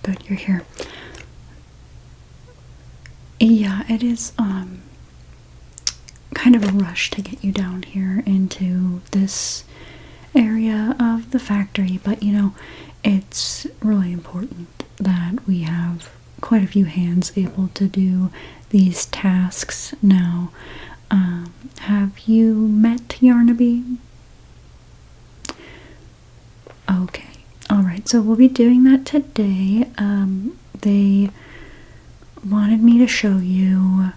good, you're here. Yeah, it is kind of a rush to get you down here into this area of the factory, but you know, it's really important that we have quite a few hands able to do these tasks now. Have you met Yarnaby? Okay, alright, so we'll be doing that today. They wanted me to show you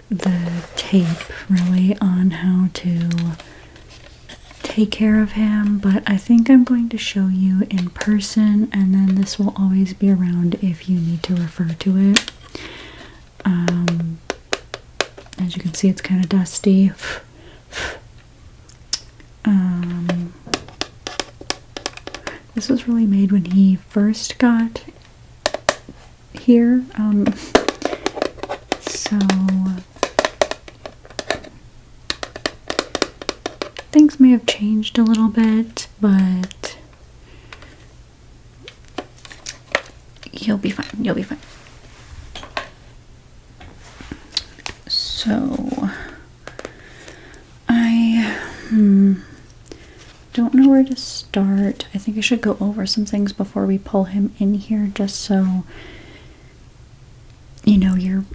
the tape, really, on how to take care of him, but I think I'm going to show you in person, and then this will always be around if you need to refer to it. As you can see, it's kind of dusty. This was really made when he first got here, so things may have changed a little bit, but you'll be fine. You'll be fine. So I don't know where to start. I think I should go over some things before we pull him in here, just so you know you're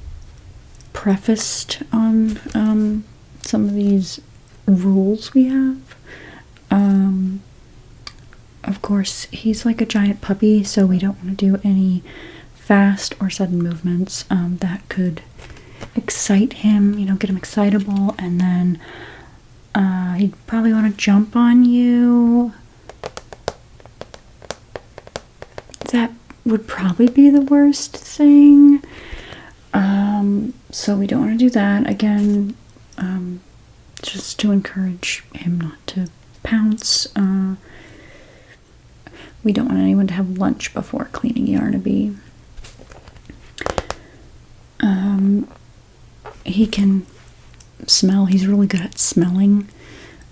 prefaced on some of these rules we have. Of course, he's like a giant puppy, so we don't want to do any fast or sudden movements that could excite him, you know, get him excitable, and then he'd probably want to jump on you. That would probably be the worst thing. So we don't want to do that. Again, just to encourage him not to pounce. We don't want anyone to have lunch before cleaning Yarnaby. He can smell. He's really good at smelling.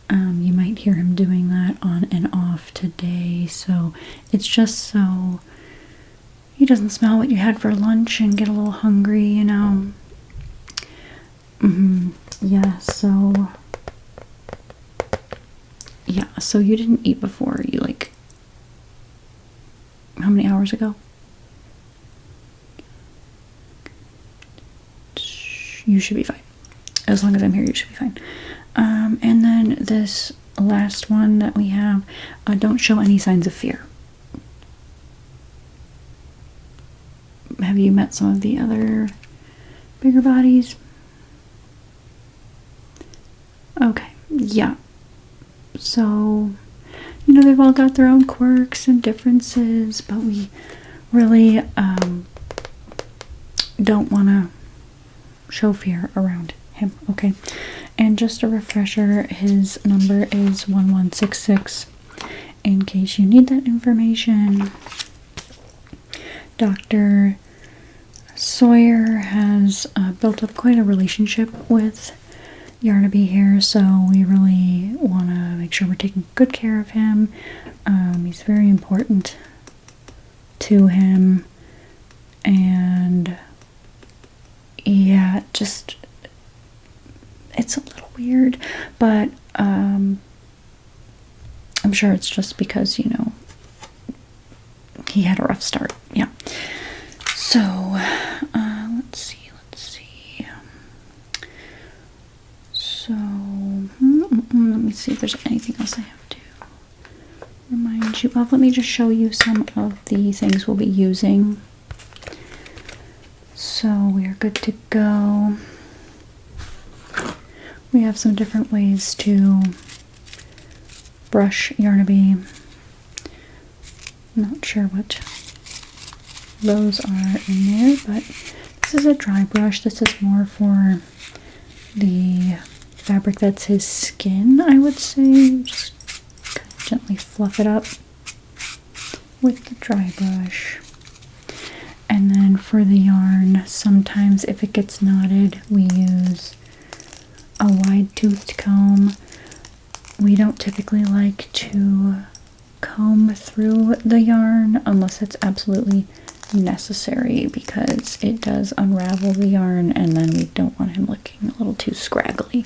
You might hear him doing that on and off today. So it's just so he doesn't smell what you had for lunch and get a little hungry, you know. Yeah, so you didn't eat before. You, like, how many hours ago? You should be fine. As long as I'm here, you should be fine. And then this last one that we have, don't show any signs of fear. Have you met some of the other bigger bodies? Okay, yeah. So, you know, they've all got their own quirks and differences, but we really don't want to show fear around him, okay? And just a refresher, his number is 1166 in case you need that information. Dr. Sawyer has built up quite a relationship with Yarnaby here, so we really want to make sure we're taking good care of him. He's very important to him, and yeah, just it's a little weird, but I'm sure it's just because, you know, he had a rough start. Yeah. So let's see. So let me see if there's anything else I have to remind you of. Let me just show you some of the things we'll be using. So we are good to go. We have some different ways to brush Yarnaby. Not sure what those are in there, but this is a dry brush. This is more for the fabric that's his skin, I would say. Just kind of gently fluff it up with the dry brush. And then for the yarn, sometimes if it gets knotted, we use a wide-toothed comb. We don't typically like to comb through the yarn unless it's absolutely necessary, because it does unravel the yarn and then we don't want him looking a little too scraggly.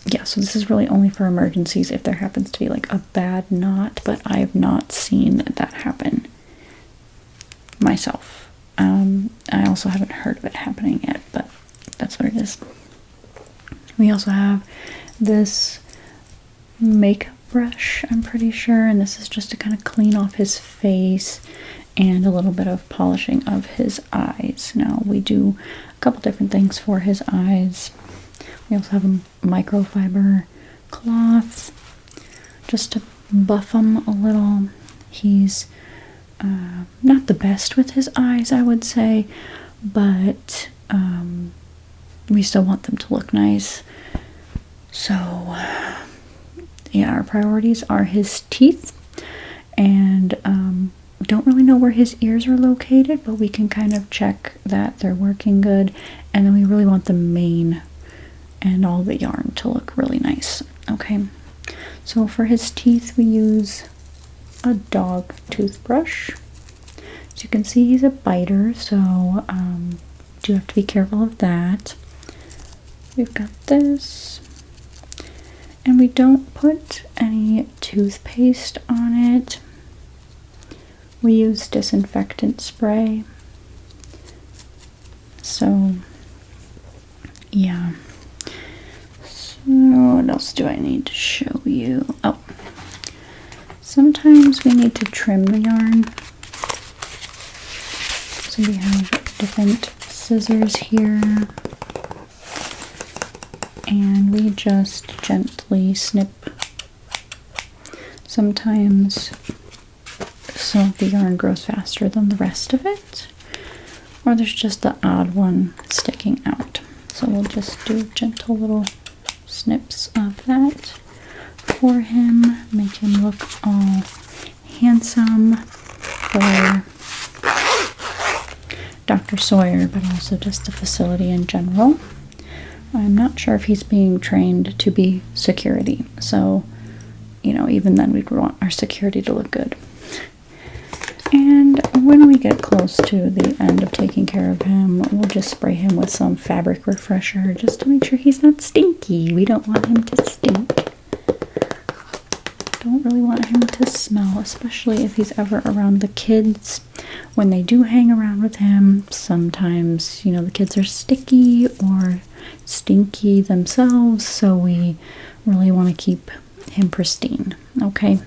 Yeah, so this is really only for emergencies if there happens to be like a bad knot, but I have not seen that happen myself. I also haven't heard of it happening yet, but that's what it is. We also have this makeup brush, I'm pretty sure, and this is just to kind of clean off his face and a little bit of polishing of his eyes. Now, we do a couple different things for his eyes. We also have a microfiber cloth just to buff him a little. He's not the best with his eyes, I would say, but we still want them to look nice. So, yeah, our priorities are his teeth, and don't really know where his ears are located, but we can kind of check that they're working good, and then we really want the mane and all the yarn to look really nice. Okay, so for his teeth we use a dog toothbrush. As you can see, he's a biter, so do have to be careful of that. We've got this, and we don't put any toothpaste on it. We use disinfectant spray. So yeah, so what else do I need to show you? Oh, sometimes we need to trim the yarn. So we have different scissors here, and we just gently snip. Sometimes some of the yarn grows faster than the rest of it, or there's just the odd one sticking out. So we'll just do gentle little snips of that for him, make him look all handsome for Dr. Sawyer, but also just the facility in general. I'm not sure if he's being trained to be security, so, you know, even then we'd want our security to look good. And when we get close to the end of taking care of him, we'll just spray him with some fabric refresher just to make sure he's not stinky. We don't want him to stink. Don't really want him to smell, especially if he's ever around the kids. When they do hang around with him, sometimes, you know, the kids are sticky or stinky themselves, so we really want to keep him pristine, okay?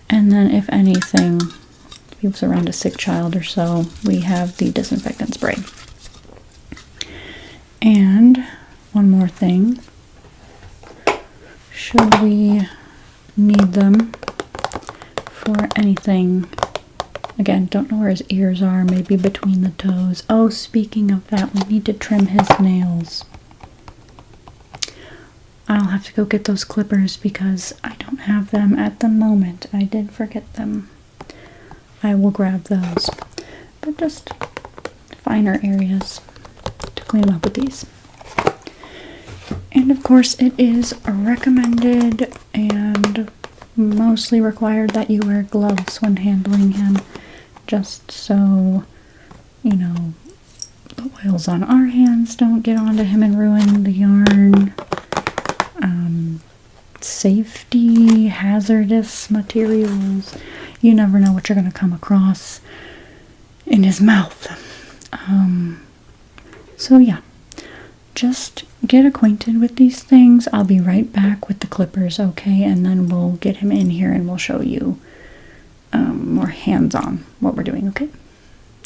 And then if anything, if he was around a sick child or so, we have the disinfectant spray. And one more thing, should we need them for anything, again, don't know where his ears are, maybe between the toes. Oh, speaking of that, we need to trim his nails. I'll have to go get those clippers because I don't have them at the moment. I did forget them. I will grab those, but just finer areas to clean up with these. And of course, it is recommended and mostly required that you wear gloves when handling him, just so, you know, the oils on our hands don't get onto him and ruin the yarn. Safety, hazardous materials, you never know what you're going to come across in his mouth. So yeah, just get acquainted with these things. I'll be right back with the clippers, okay? And then we'll get him in here and we'll show you more hands-on what we're doing, okay?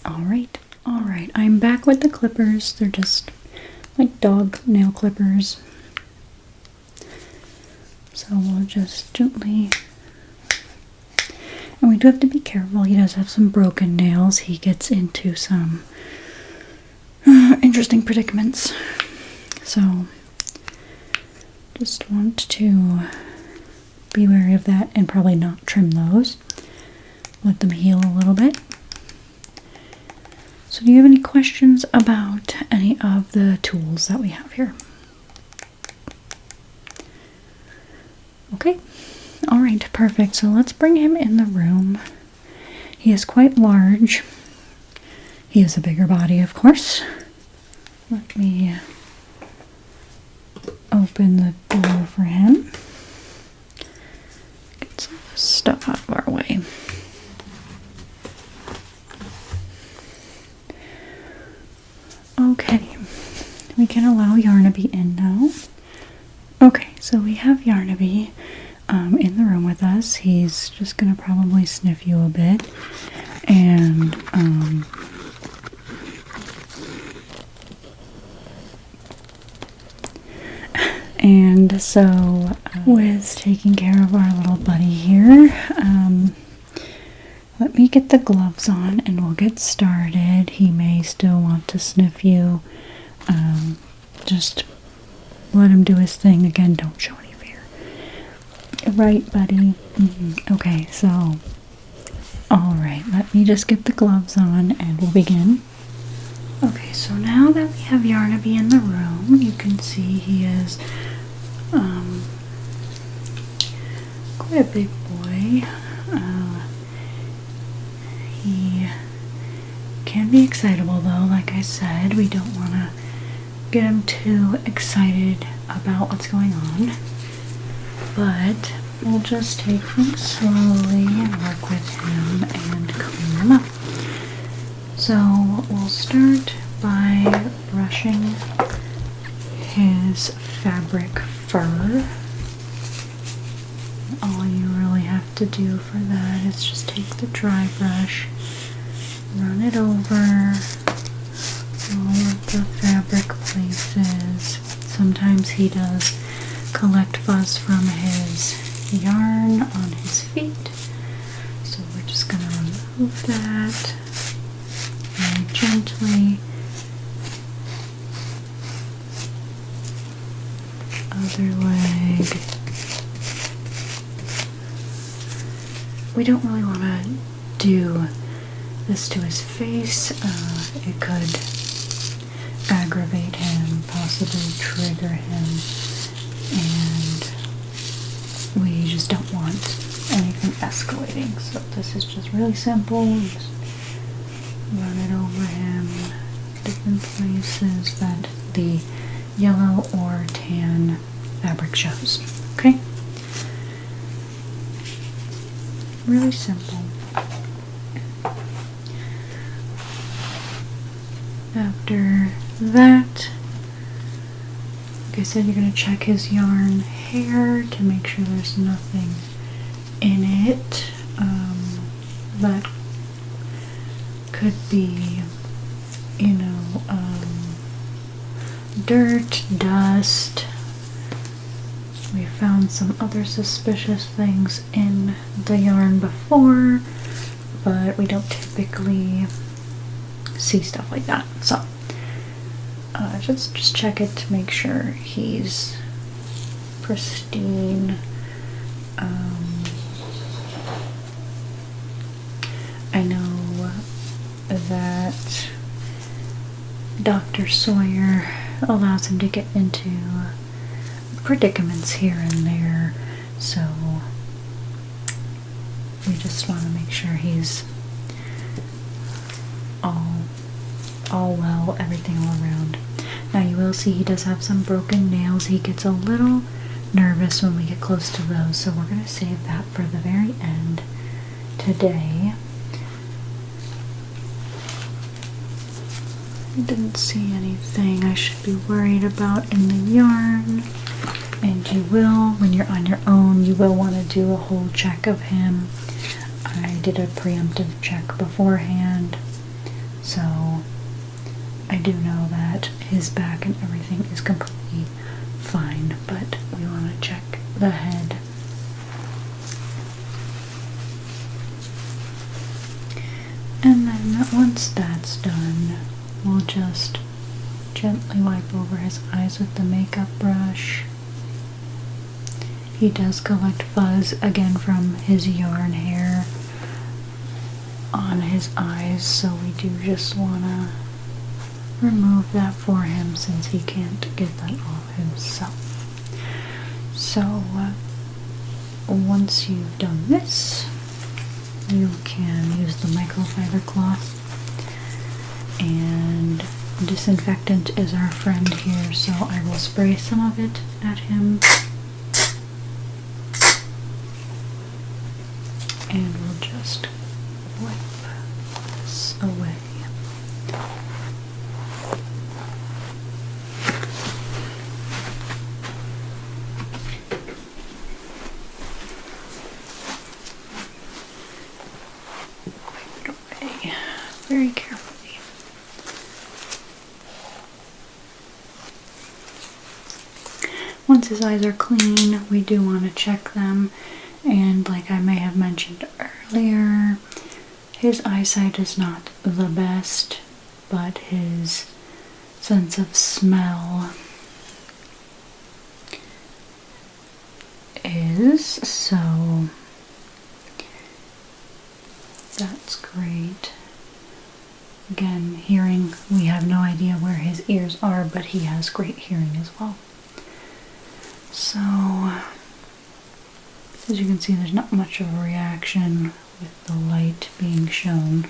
Alright, I'm back with the clippers. They're just like dog nail clippers. So we'll just gently, and we do have to be careful. He does have some broken nails. He gets into some interesting predicaments. So just want to be wary of that and probably not trim those. Let them heal a little bit. So do you have any questions about any of the tools that we have here? Okay, Alright, perfect. So let's bring him in the room. He is quite large. He has a bigger body, of course. Let me open the door for him. Get some of this stuff out of our way. Okay, we can allow Yarnaby in now. Okay, so we have Yarnaby in the room with us. He's just gonna probably sniff you a bit, and so with taking care of our little buddy here, let me get the gloves on and we'll get started. He may still want to sniff you. Just let him do his thing. Again, don't show any fear. Right, buddy? Okay, so, alright, let me just get the gloves on and we'll begin. Okay, so now that we have Yarnaby in the room, you can see he is quite a big boy. He can be excitable though, like I said. We don't want to get him too excited about what's going on. But we'll just take things slowly and work with him and clean him up. So we'll start by brushing his fabric fur. All you really have to do for that is just take the dry brush, run it over all of the fabric places. Sometimes he does collect fuzz from his yarn on his feet, so we're just going to remove that very gently. Other leg. We don't really want to do this to his face. It could aggravate him, possibly trigger him, and we just don't want anything escalating. So this is just really simple. Just run it over him, different places that the yellow or tan fabric shows. Okay? Really simple. After that, like I said, you're going to check his yarn hair to make sure there's nothing in it that could be, you know, dirt, dust. We found some other suspicious things in the yarn before, but we don't typically see stuff like that. So just check it to make sure he's pristine. I know that Dr. Sawyer allows him to get into predicaments here and there, so we just want to make sure he's all well, everything all around. Now you will see he does have some broken nails. He gets a little nervous when we get close to those, so we're going to save that for the very end today. I didn't see anything I should be worried about in the yarn. And you will, when you're on your own, you will want to do a whole check of him. I did a preemptive check beforehand, so I do know that his back and everything is completely fine, but we want to check the head. And then once that's done, we'll just gently wipe over his eyes with the makeup brush. He does collect fuzz again from his yarn hair on his eyes, so we do just want to remove that for him since he can't get that off himself. So once you've done this, you can use the microfiber cloth, and disinfectant is our friend here, so I will spray some of it at him. And we'll just wipe this away. Wipe it away very carefully. Once his eyes are clean, we do want to check them. And like I may have mentioned earlier, his eyesight is not the best, but his sense of smell is, so that's great. Again, hearing, we have no idea where his ears are, but he has great hearing as well. So as you can see, there's not much of a reaction with the light being shown.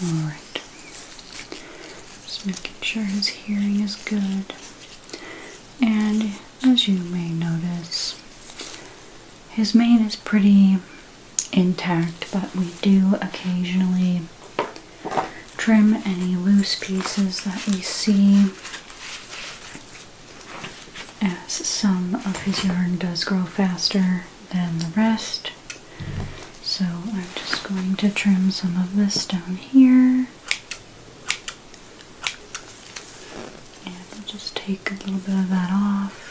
Alright. Just making sure his hearing is good. And as you may notice, his mane is pretty intact, but we do occasionally trim any loose pieces that we see, as some of his yarn does grow faster than the rest. So I'm just going to trim some of this down here, and we'll just take a little bit of that off.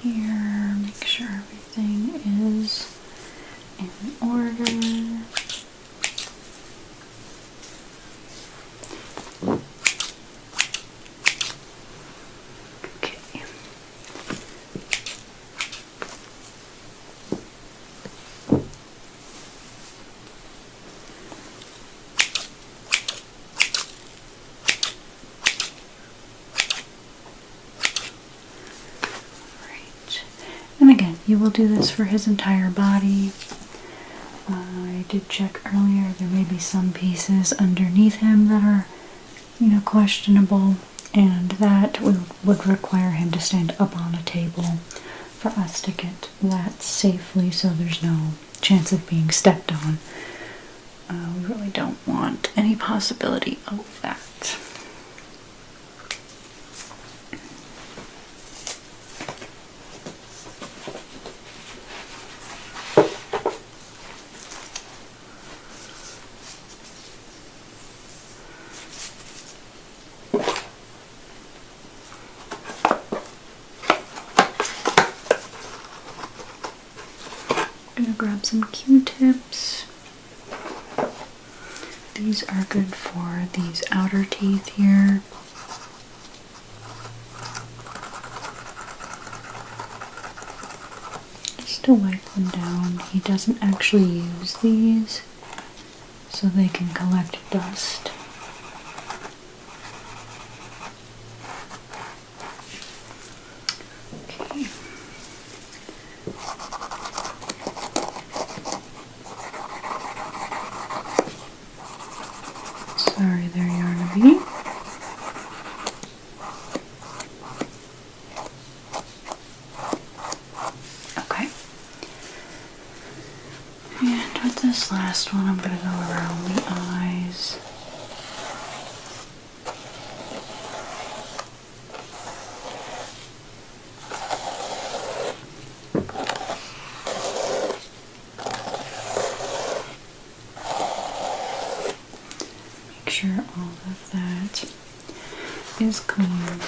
Here, make sure everything is in order. Okay. And again, you will do this for his entire body. I did check earlier, there may be some pieces underneath him that are, questionable, and that would require him to stand up on a table for us to get that safely, so there's no chance of being stepped on. We really don't want any possibility of that. Grab some Q-tips. These are good for these outer teeth here. Just to wipe them down. He doesn't actually use these, so they can collect dust. Okay. Sorry there, Yarnaby. Okay. And with this last one, I'm going to go around the eyes. Sure all of that is clean,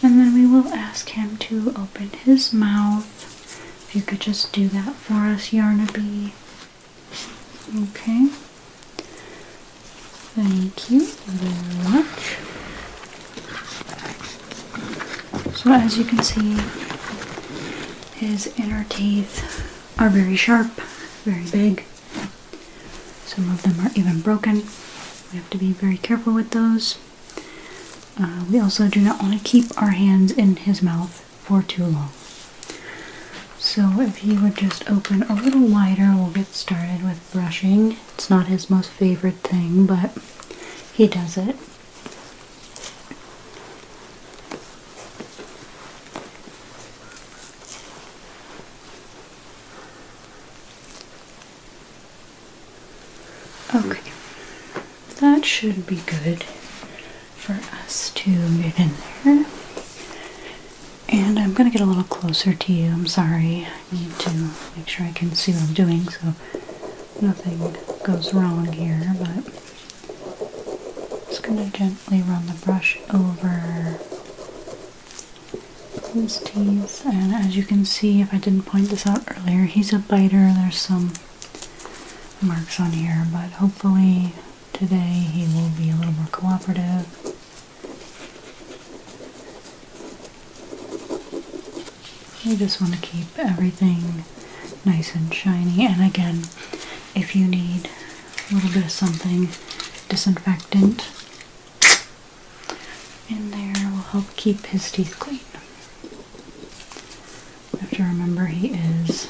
and then we will ask him to open his mouth. If you could just do that for us, Yarnaby. Okay, thank you very much. So as you can see, his inner teeth are very sharp, very big. Some of them are even broken. We have to be very careful with those. We also do not want to keep our hands in his mouth for too long. So if he would just open a little wider, we'll get started with brushing. It's not his most favorite thing, but he does it. Okay, that should be good for us to get in there. And I'm going to get a little closer to you. I'm sorry. I need to make sure I can see what I'm doing so nothing goes wrong here, but just going to gently run the brush over his teeth. And as you can see, if I didn't point this out earlier, he's a biter. There's some marks on here, but hopefully today he will be a little more cooperative. You just want to keep everything nice and shiny. And again, if you need a little bit of something, disinfectant in there will help keep his teeth clean. You have to remember he is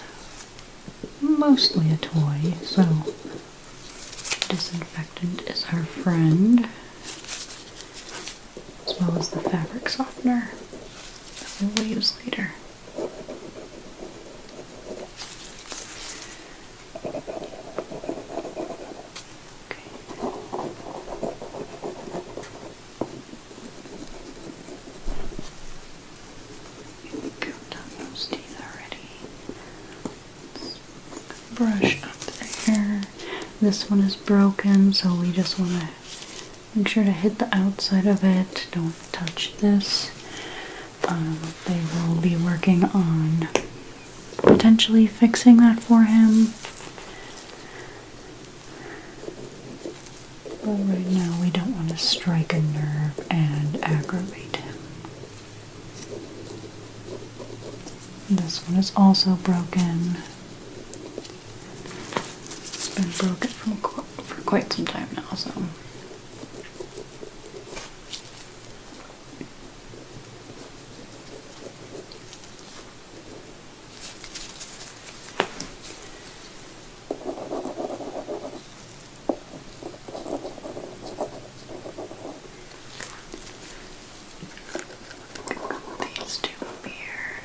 mostly a toy, so disinfectant is our friend, as well as the fabric softener that we will use later. Brush up there. This one is broken, so we just want to make sure to hit the outside of it. Don't touch this. They will be working on potentially fixing that for him. But right now we don't want to strike a nerve and aggravate him. This one is also broken. Been broken for quite some time now, so these two up here.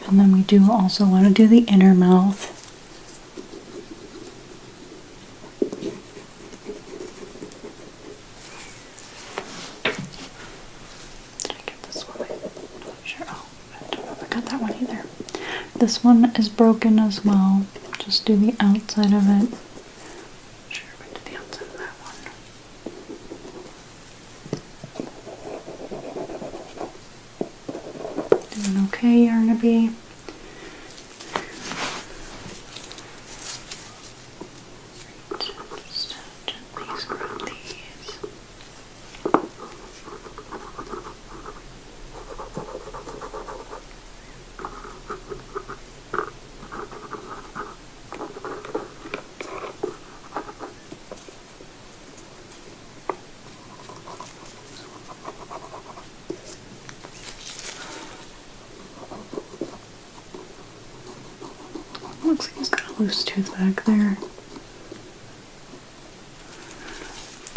And then we do also want to do the inner mouth. This one is broken as well. Just do the outside of it. Sure, we did the outside of that one. Doing okay, Yarnaby? Just gently scrub these. Looks like he's got a loose tooth back there.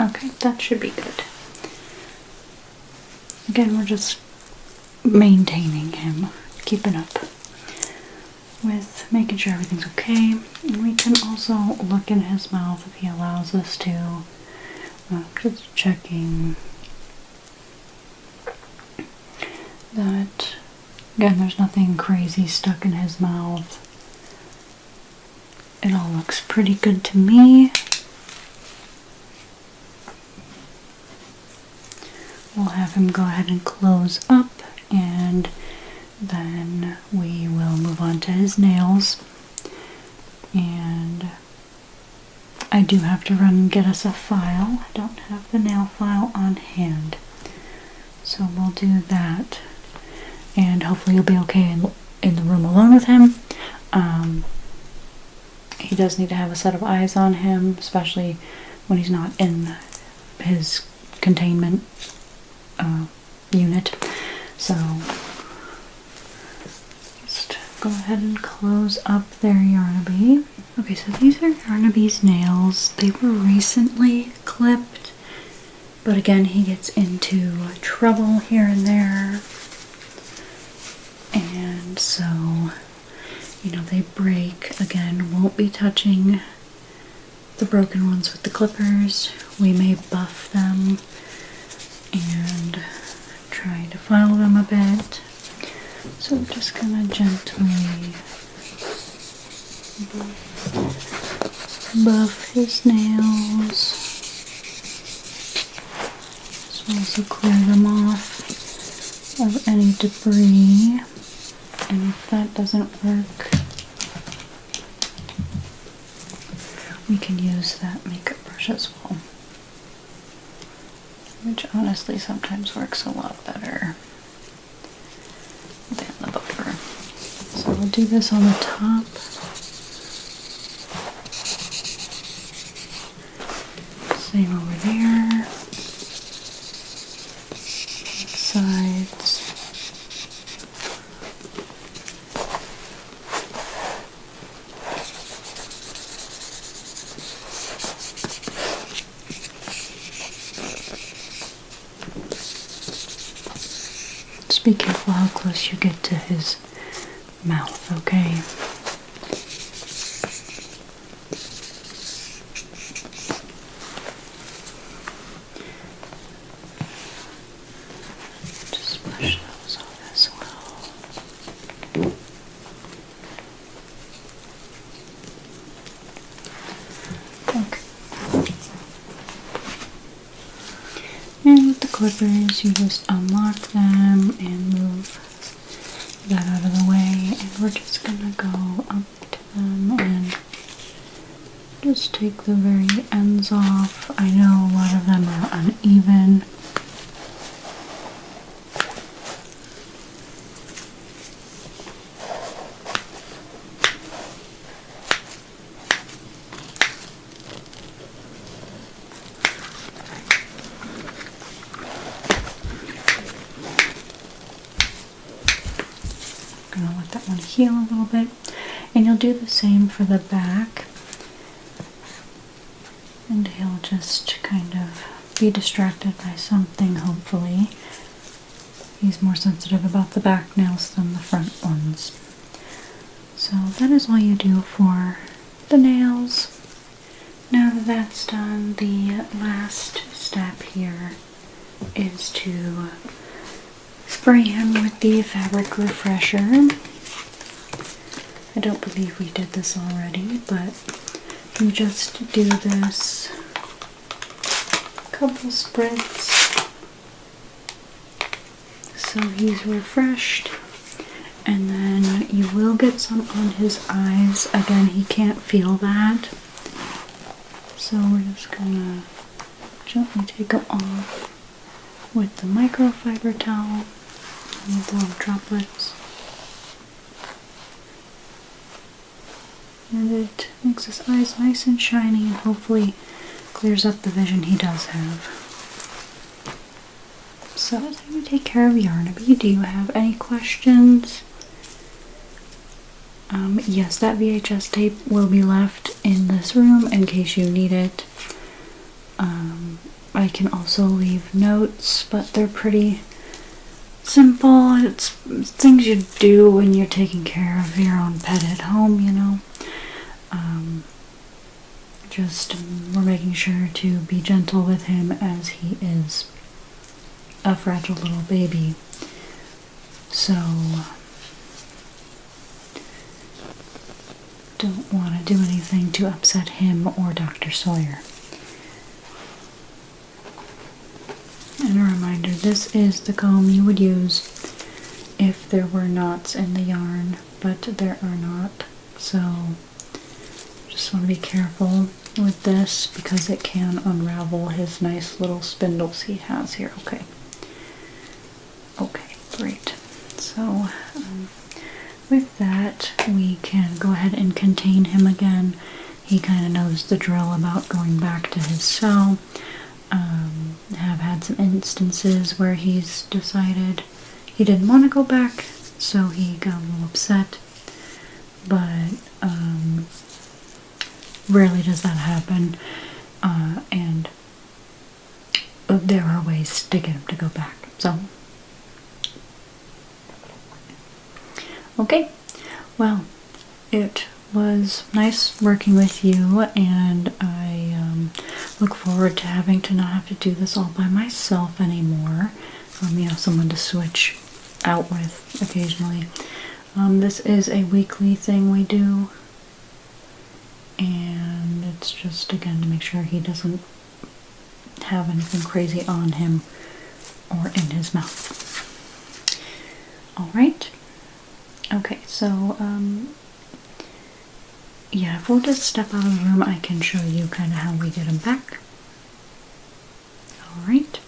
Okay, that should be good. Again, we're just maintaining him, keeping up with making sure everything's okay. And we can also look in his mouth if he allows us to. Just checking that, again, there's nothing crazy stuck in his mouth. It all looks pretty good to me. We'll have him go ahead and close up, and then we will move on to his nails. And I do have to run and get us a file. I don't have the nail file on hand, so we'll do that. and hopefully you'll be okay in the room alone with him. He does need to have a set of eyes on him, especially when he's not in his containment unit. So just go ahead and close up their Yarnaby. Okay, so these are Yarnaby's nails. They were recently clipped, but again, he gets into trouble here and there. And so, you know, they break. Again, won't be touching the broken ones with the clippers. We may buff them and try to file them a bit. So I'm just gonna gently buff his nails. Just also clear them off of any debris. And if that doesn't work, we can use that makeup brush as well, which honestly sometimes works a lot better than the buffer. So we'll do this on the top. Same over there. Sides. Just be careful how close you get to his mouth, okay? Just brush those off as well. Okay. And with the clippers, you just unlock them and move that out of the way. And we're just gonna go up to them and just take the very ends off. I know a lot of them are uneven. Gonna let that one heal a little bit, and you'll do the same for the back, and he'll just kind of be distracted by something. Hopefully he's more sensitive about the back nails than the front ones. So that is all you do for the nails. Now that that's done, the last step here is to spray him with the fabric refresher. I don't believe we did this already, but you just do this couple spritz so he's refreshed, and then you will get some on his eyes. Again, he can't feel that, so we're just gonna gently take them off with the microfiber towel. These little droplets, and it makes his eyes nice and shiny and hopefully clears up the vision he does have. So that's how you take care of Yarnaby. Do you have any questions? Yes, that VHS tape will be left in this room in case you need it. I can also leave notes, but they're pretty simple. It's things you do when you're taking care of your own pet at home, you know. Just we're making sure to be gentle with him as he is a fragile little baby. So don't want to do anything to upset him or Dr. Sawyer. And a reminder, this is the comb you would use if there were knots in the yarn, but there are not. So just want to be careful with this because it can unravel his nice little spindles he has here. Okay. Okay, great. So So with that, we can go ahead and contain him again. He kind of knows the drill about going back to his cell. Have had some instances where he's decided he didn't want to go back, so he got a little upset. But rarely does that happen, and there are ways to get him to go back. So, okay, well, it was nice working with you, and I look forward to having to not have to do this all by myself anymore. You know, someone to switch out with occasionally. This is a weekly thing we do, and it's just, again, to make sure he doesn't have anything crazy on him or in his mouth. Alright. Okay, so, yeah, if we'll just step out of the room, I can show you kind of how we get him back. Alright.